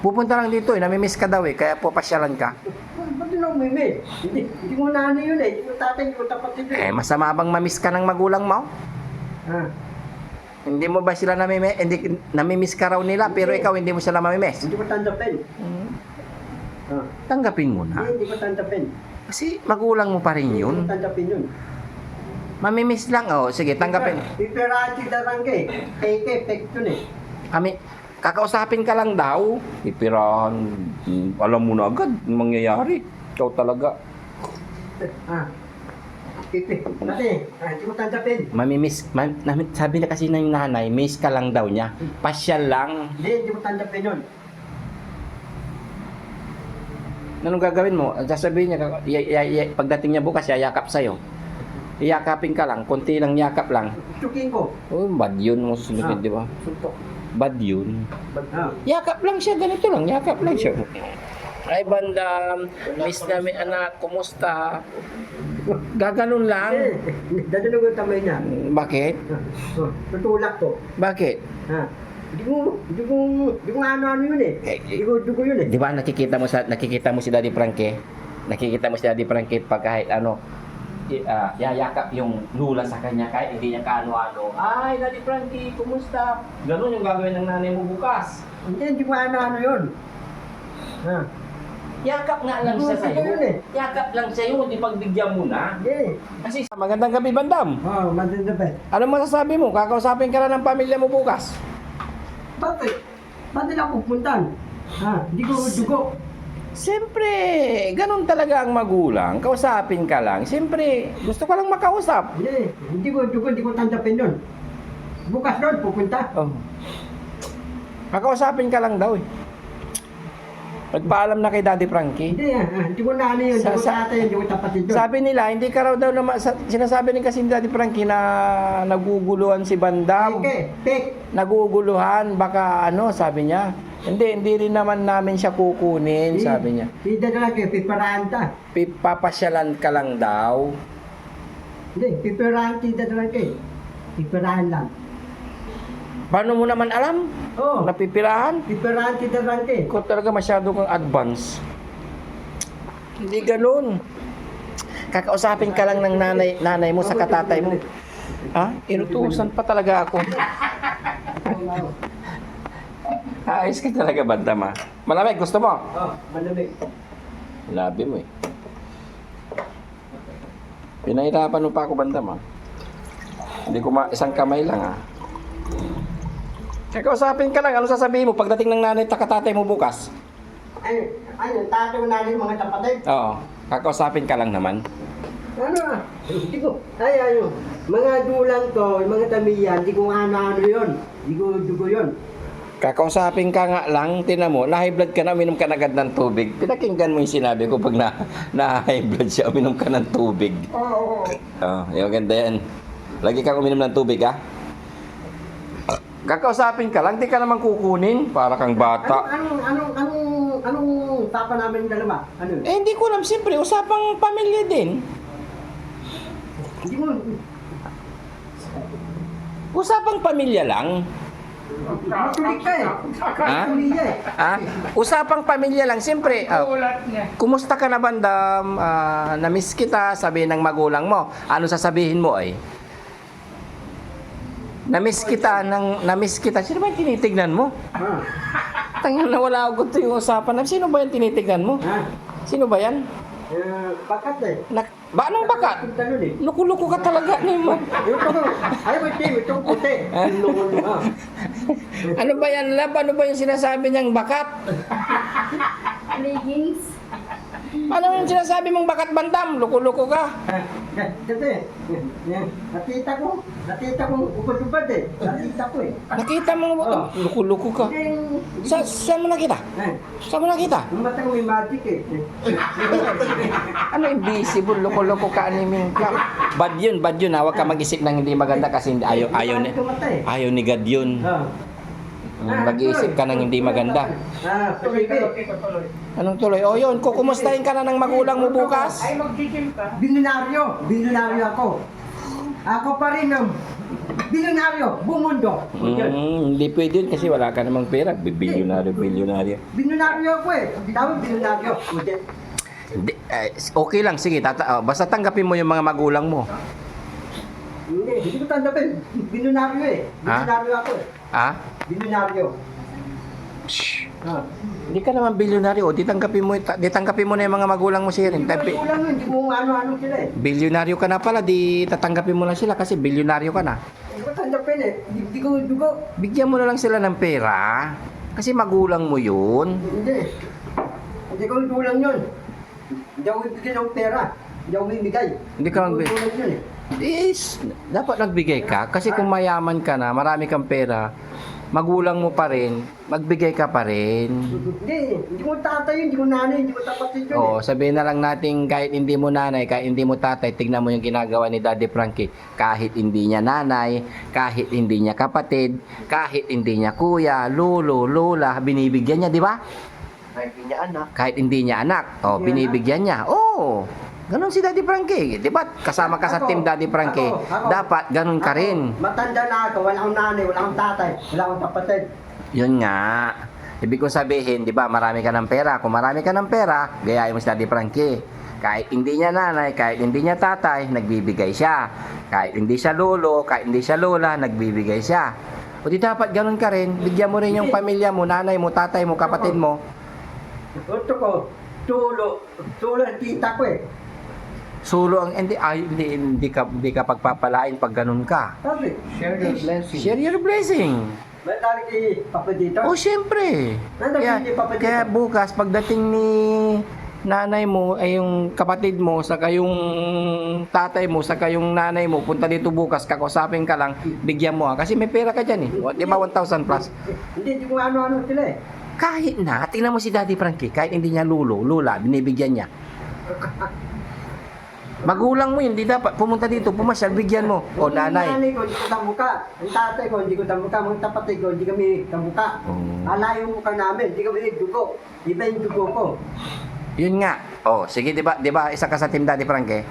Pupunta lang dito eh, namimiss ka daw eh, kaya papasyalan ka. Ba't yun ang mimi? Hindi mo nanay yun eh. Hindi mo tatay, hindi mo kapatid yun. Eh, masama bang mamiss ka ng magulang mo? Ah, Hindi mo ba sila namimiss? Hindi, namimiss ka raw nila, pero ikaw hindi mo sila mamimiss. hindi mo tanggapin. Ah, Tanggapin mo na. hindi mo tanggapin. Kasi magulang mo pa rin Hindi yun. mo tanggapin yun. Mamimiss lang, oh. Sige, tanggapin. Pipirati darang ka eh. Fake yun eh. Kami, kakausapin ka lang daw. Ipirahan. Alam mo na agad yung mangyayari. Ikaw talaga. Ah. Hindi mo tanggapin. Mamimiss. Sabi na kasi ng nanay, miss ka lang daw niya. Pasyal lang. Hindi mo tanggapin yun. Anong gagawin mo? Sasabihin niya, pagdating niya bukas, yayakap sa'yo. Iyakapin ka lang, konti lang yakap lang. Tukin ko. Oh, bad yun mo susunod, di ba? Suntok. Bad yun. Ah. Yakap lang siya, ganito lang, yakap lang siya. Ay, bandam, miss namin anak, kumusta? Gaganon lang. Dadalo ko yung kamay niya. Bakit? Tutulak ko. Bakit? Ha? Hindi ko ano yun eh. Dugo yun eh. Di ba nakikita mo si Daddy Frankie? Nakikita mo si Daddy Frankie pag kahit ano, yayakap yung lula sa kanya kahit hindi niya kaano-ano. Ay, Daddy Frankie, kumusta? Ganon yung gagawin ng nanay mo bukas. Hindi ko ano yun. Ha? Yakap nga lang siya sa'yo. Yun eh. Yakap lang sa'yo, hindi pagbigyan mo na. Hindi. Kasi magandang gabi, Bandam. Oh, maganda ba? Ano masasabi mo? Kakausapin ka na ng pamilya mo bukas. Bakit? Ba't nila pupuntan? Ha? Hindi ko dugo. Siyempre, ganun talaga ang magulang. Kausapin ka lang. Siyempre, gusto ko lang makausap. Hindi ko dugo, hindi ko tanggapin yun. Bukas doon, pupunta. Oh. Kakausapin ka lang daw eh. Nagpaalam na kay Daddy Frankie. Hindi ko na ano yun, hindi ko tatay, hindi ko tapatid yun. Sabi nila, hindi ka raw daw naman, sinasabi rin kasi ni Daddy Frankie na naguguluhan si Bandam. Fake. Naguguluhan, baka ano, sabi niya. Hindi rin naman namin siya kukunin, sabi niya. Hindi na lang, pipiraan ta. Papasyalan ka lang daw. Hindi, pipiraan, hindi na lang kayo. Pipiraan lang. Paano mo naman alam? Oo. Napipirahan? Pipiraan, hindi na lang kayo. Ikaw talaga masyado kang advance. Hindi ganun. Kakausapin ka lang ng nanay mo sa katatay mo. Ha? Inutusan pa talaga ako. Ayos ka talaga, Bandam, ha? Malamig, gusto mo? Oh, malamig. Labi mo eh. Pinahirapan mo pa ako, Bandam, ha? Hindi ko isang kamay lang, ha? Kakausapin ka lang, ano sasabihin mo pagdating ng nanay at katatay mo bukas? Ay, tatay mo natin mga kapatid. Oo, kakausapin ka lang naman. Ano? Hindi ko, mga dulang ko, mga tamiya, hindi ko ano yun. Hindi ko dugo yun. Kakausapin ka nga lang, tinan mo, na-high blood ka na, uminom ka na agad ng tubig. Pinakinggan mo yung sinabi ko pag na-high blood siya, uminom ka ng tubig. Oo. Yung ganda yan. Lagi kang uminom ng tubig, ha? Kakausapin ka lang, di ka naman kukunin, para kang bata. Anong usapan namin dalawa? Ano? Eh, hindi ko alam, siyempre, usapang pamilya din. Hindi mo, Usapang pamilya lang. matulik ka eh. Ha? Matulik ka eh. Ha? Usapang pamilya lang, siyempre. Kumusta ka na, Bandam? Na-miss kita, sabihin ng magulang mo. Ano sasabihin mo ay? Na-miss kita. Sino ba yung tinitignan mo? Ha? Tangin na wala ako gusto yung usapan. Sino ba yung tinitignan mo? Ha? Sino ba yan? Bakat eh. Anong bakat? Punta nun eh. Luko-luko ka talaga ni mo. Ito puti. Ano ba yan, Lab? Ano ba yung sinasabi niyang bakat? Leggings. Ano yung sinasabi mong bakat, Bandam? Luko-luko ka. Kasi, nakita ko, upad-upad eh. Nakita ko eh. Nakita mo, luko-luko ka. Saan mo nakita? Saan mo nakita? Yung mata ko may magic eh. Ano invisible, loko-loko ka, animing ka. Bad yun. Huwag ka mag-isip ng hindi maganda kasi ayaw ni God yun. Mag-iisip ka ng hindi maganda. Tuloy. Anong tuloy? O yun, kukumustahin ka na ng magulang mo bukas. Binaryo ako. Ako pa rin ang Bilyonaryo, buong mundo. Hindi pwede yun kasi wala ka namang pera. Bilyonaryo. Bilyonaryo ako eh. Tawag bilyonaryo. Hindi, okay lang, sige. Basta tanggapin mo yung mga magulang mo. Hindi ko tanggapin. Bilyonaryo eh. Bilyonaryo ako eh. Ha? Bilyonaryo. Hindi ka naman bilyonaryo. Di tanggapin mo na yung mga magulang mo siya rin. Hindi ko lang yun. Hindi mo ano-ano sila eh. Bilyonaryo ka na pala, di tatanggapin mo lang sila kasi bilyonaryo ka na. Hindi ko tanggapin eh. Hindi ko dugo. Bigyan mo na lang sila ng pera. Kasi magulang mo yun. Hindi. Hindi ko dulang yun. Hindi ako bibigyan ng pera. Hindi ako bibigay. Hindi ka magbigay. Dulang yun eh. Dapat nagbigay ka kasi kung mayaman ka na, marami kang pera, magulang mo pa rin, magbigay ka pa rin. Hindi ko tatay yun, hindi ko nanay, hindi ko tapatid yun Oh, sabihin na lang natin kahit hindi mo nanay, kahit hindi mo tatay, tignan mo yung ginagawa ni Daddy Frankie. Kahit hindi niya nanay, kahit hindi niya kapatid, kahit hindi niya kuya, lolo, lola, binibigyan niya, di ba? Kahit hindi niya anak. Kahit hindi niya anak, oh, binibigyan niya. Oh, ganun si Daddy Frankie. Di ba? Kasama ka sa team Daddy Frankie. Dapat ganun ka rin. Matanda na ako, wala akong nanay, wala akong tatay, wala akong kapatid. Yun nga. Ibig ko sabihin, di ba, marami ka ng pera. Kung marami ka ng pera, gayahin mo si Daddy Frankie. Kahit hindi niya nanay, kahit hindi niya tatay, nagbibigay siya. Kahit hindi siya lolo, kahit hindi siya lola, nagbibigay siya. O di dapat ganun ka rin. Bigyan mo rin yung pamilya mo, nanay mo, tatay mo, kapatid mo. Ito ko, tulo ang tita ko eh. Sulo ang hindi ka pagpapalain pag ganun ka. Sabi, share your blessing. Share your blessing. May tali kay Papa dito. Oh, syempre. Nandang ni Papa dito. Kaya bukas pagdating ni nanay mo ay yung kapatid mo saka yung tatay mo saka yung nanay mo punta dito bukas kakausapin ka lang bigyan mo kasi may pera ka diyan eh. Di ba 1,000 plus? Hindi ko ano-ano sila eh. Kahit na, tingnan mo si Daddy Frankie, kahit hindi niya lula, binibigyan niya. Magulang mo yun, di dapat pumunta dito, pumasyal, bigyan mo. O nanay. Yung nanay ko, hindi ko tamuka. Yung tatay ko, hindi ko tamuka. Mga tapatid ko, hindi kami tamuka. Alayo mo ka namin, hindi kami dugo. Iba yung dugo ko. Yun nga. Oh, sige, di ba isa ka sa team Daddy Frankie?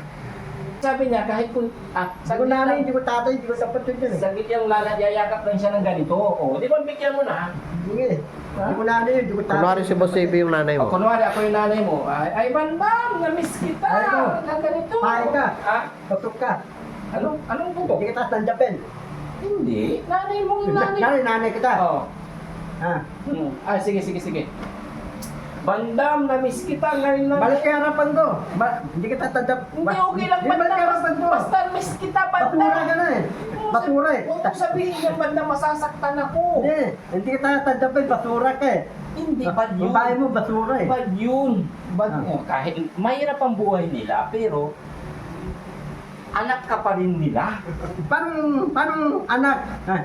Sabi niya, kahit kung, Hindi ko nanay, hindi ko tatay, hindi ko tapatid yun eh. saglit yung yayakap lang siya ng ganito. O, di ba bigyan mo na? Hindi Hindi ko nanay yun, hindi ko tatay. Kunwari si Boss AB yung nanay O, mo. kunwari ako yung nanay mo. Ay, bandam, na-miss kita. Ay, ito. Ng ganito. Ay ka. Ha? Patok ka. Anong puto? Hindi kita tanggapin. Hindi. Nanay mo yung nanay. Nanay kita. Oo. Ah. Sige. Bandam, na-miss kita ngayon lang. Balik ka harapan ko. Hindi kita tanggap. Hindi, okay lang, Hindi, balik ka harapan bandam. ko. Basta miss kita, bandam. Batura ka na eh. Batura eh. Huwag mo sabihin niya, bandam, masasaktan ako. Hindi kita tanggapin. Basura ka eh. Hindi, bad yun. Yung bahay mo, basura eh. Bad yun. Kahit mahirap ang buhay nila, pero anak ka pa rin nila. Paano anak?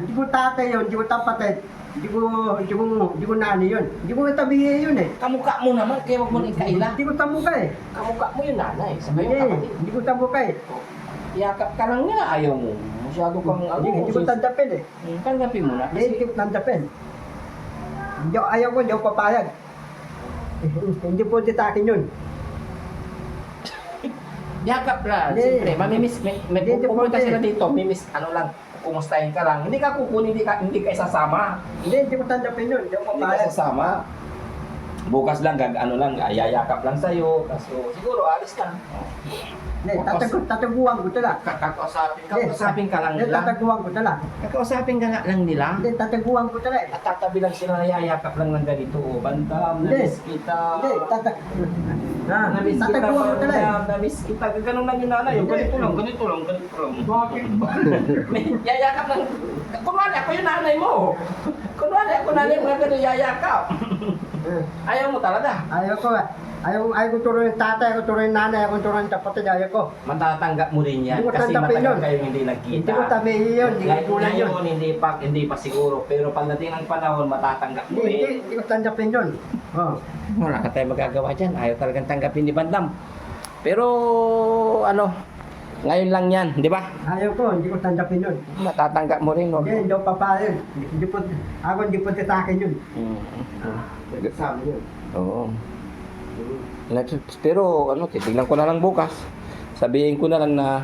Hindi ko tatay yun, hindi ko tapatid. Hindi ko nanay yun. Hindi ko tabihin yun eh. Kamukha mo naman, kaya wag mo nang kaila. Hindi ko tamuka eh. Kamukha mo yung nanay, sabay yung kapatid. Hindi ko tamuka eh. Yakap ka lang nga, ayaw mo. Masyado kang Hindi ko tanggapin eh. Tanggapin mo na. Hindi ko tanggapin. Ayaw ko, hindi ako papayag. Hindi po sa akin yun. Yakap lang, Hindi. siyempre, mamimiss, may Hindi, pupunta hindi. sila dito, mimiss, ano lang, kumustahin ka lang. Hindi ka kukunin, hindi ka isasama. Hindi ko tanggapin yun. Hindi ako Hindi ka papayag. sasama. Bukas lang, yayakap lang sa'yo. Kaso, siguro, alis ka. Hindi, tataguan ko sila. Kakausapin ka lang Hindi, nila. tataguan ko sila. Kakausapin ka nga lang nila. Hindi, tataguan ko sila eh. At tatabi lang sila na yayakap lang ng ganito. O, bandam, Hindi. na-miss kita. Hindi, Na-miss kita, tataguan ko sila eh. bandam, na-miss kita. Ganun lang yung nanay. O, ganito lang. Yayakap lang. Kunwari, ako yung nanay mo. Kunwari, ako nanay mo na ganun yayakap. Ayaw mo talaga. Ayaw ko eh. Ayaw ko turuan yung tatay, ayaw ko turuan yung nanay, ayaw ko turuan yung kapatid, ayaw ko. Matatanggap mo rin yan Hindi ko kasi tatanggapin matagal yun. kayong hindi nagkita. Hindi ko tabihin yun, hindi ko tulan yun. Ngayon, hindi pa siguro. Pero pagdating ng panahon, matatanggap mo Hindi rin. ko tanggapin yun. Oh. Wala ka tayo magagawa dyan. Ayaw talagang tanggapin ni Bandam. Pero, ngayon lang yan, di ba? Ayaw ko, hindi ko tanggapin yun. Matatanggap mo rin. No? Hindi ko papayag. Hindi po sa akin yun. Sabi yun. Oo. Pero, titignan ko na lang bukas. Sabihin ko na lang na,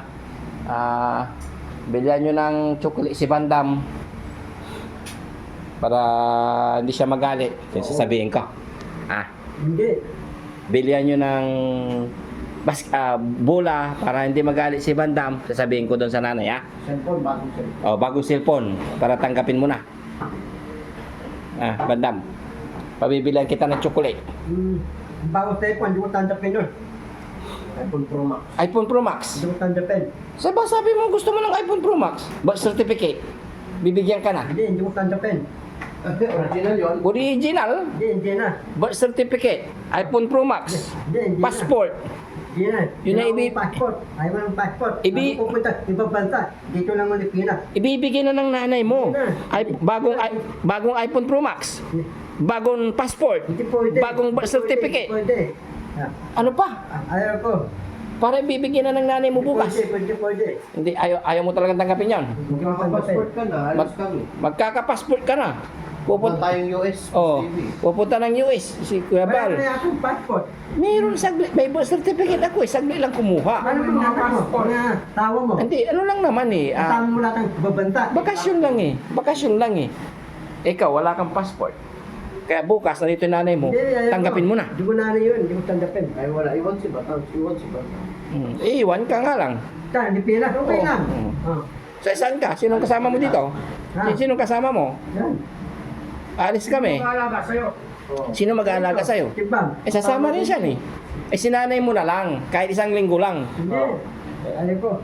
Bilhan nyo ng chocolate si Bandam. Para hindi siya magalit. Yung sasabihin ko. Hindi. Bilhan nyo ng bola para hindi magalit si Bandam. Sasabihin ko doon sa nanay, Cellphone, bagong cellphone. Oh, bagong cellphone para tanggapin mo na. Bandam. Pabibilihan kita ng chocolate. Bagong cellphone, hindi ko tanggapin yun. iPhone Pro Max. iPhone Pro Max. Hindi ko tanggapin. Sabi mo gusto mo ng iPhone Pro Max. Birth certificate. Bibigyan ka na. Hindi ko tanggapin. Original yun? Original. Hindi na. Birth certificate. iPhone Pro Max. Hindi na. Passport. Hindi na. Yun na passport. Ayaw ng passport. Ibi- Ako pupunta, ibang bansa. Dito lang ulit Pilipinas. Ibibigay na ng nanay mo. Hindi Bagong iPhone Pro Max. Bagong passport. Hindi pwede. Bagong birth certificate. Hindi pwede. Ano pa? Ayaw ko. Para ibibigay na ng nanay mo bukas. Pwede. Hindi, ayaw mo talagang tanggapin yan. Hindi ko tanggapin. Ka na, alis kami. Magkaka-passport ka na. Punta Pupunta, tayong US. pupunta ng US. Si Kuya Wala Bal. na akong passport. Meron saglit. May birth certificate ako eh. Saglit lang kumuha. Ano yung passport? Tawa mo. Hindi, ano lang naman eh. Kasama mo lahat ng ibang bansa. Bakasyon lang eh. Bakasyon lang eh. Ikaw, wala kang passport. Kaya bukas, nandito yung nanay mo, tanggapin mo na. Hindi ko na yun. Hindi ko tanggapin. Ay wala, iwan si Batang. Iwan si Batang. Iwan ka nga lang. Hindi pila. Okay Oo. lang. Sa saan ka? Sinong kasama mo dito? Sinong kasama mo? Yan. Alis kami. Sino mag-aalaga sa'yo? Tibang. Sasama rin siya eh. Si nanay mo na lang. Kahit isang linggo lang. Hindi. Alam ko.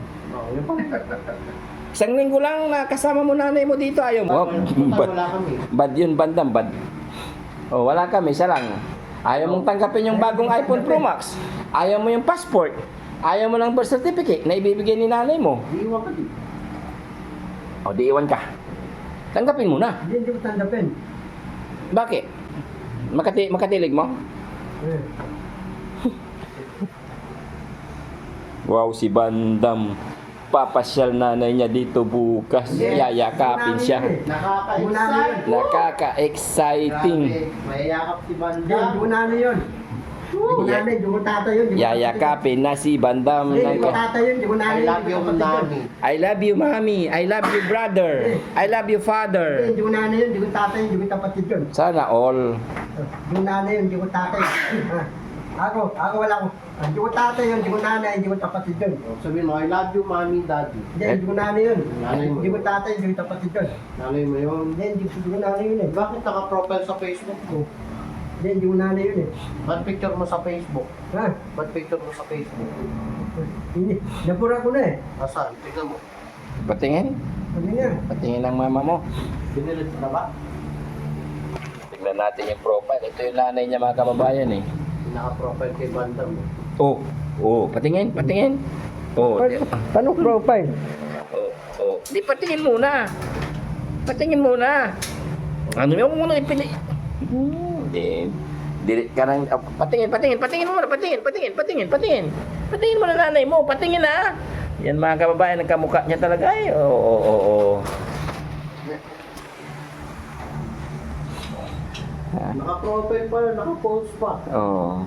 Isang linggo lang na kasama mo nanay mo dito. Ayaw mo. Wala kami. Bad yun, bandam, bad. Wala kami, siya lang. Ayaw mong tanggapin yung bagong iPhone Pro Max. Ayaw mo yung passport. Ayaw mo ng birth certificate na ibibigay ni nanay mo. Iwan ka din. Di iwan ka. Tanggapin mo na. Hindi ko tanggapin. Bakit? Makatilig mo? Wow, si Bandam. Papasyal nanay niya dito bukas. Yayakapin siya. Nakaka-excite. Nakaka-exciting. Grabe, mayayakap si Hindi Banda. ko na yun. Hindi ko na yun. Hindi ko tata yun. Yayakapin na si Bandam. Hindi ko tata yun. Hindi ko na I yun. love you, Mami. I love you, mommy. I love you, brother. I love you, father. Hindi ko na yun. Hindi ko tata yun. Hindi ko kapatid yun. Sana all. Hindi ko na yun. Hindi ko tata yun. Ako wala ko. Hindi ko tata yun. Hindi ko nanay. Hindi ko kapatid yun. Sabihin mo, I love you, Mami, Daddy. Hindi ko nanay yun. Nanay mo. Hindi ko tata yun. Hindi ko kapatid yun. Nanay mo yun. Hindi ko nanay yun eh. Bakit naka-profile sa Facebook mo? Hindi ko nanay yun eh. Ba't picture mo sa Facebook? Ha? Ba't picture mo sa Facebook? Hindi. Napura ko na eh. Nasaan? Tignan mo. Patingin. Sabi nga. Patingin ng mama mo. Binilit na ba? Tignan natin yung profile. Ito yung nanay niya, mga kababayan eh. Naka-profile kay Banda mo. Patingin. Paano profile? Di patingin muna. Patingin muna. Ano yung muna ipili? Di ka nang patingin muna, patingin mo na nanay mo, patingin na. Yan mga kababayan, nagkamukha niya talaga eh. Oo. Naka-profile pa, naka-post pa. Oo.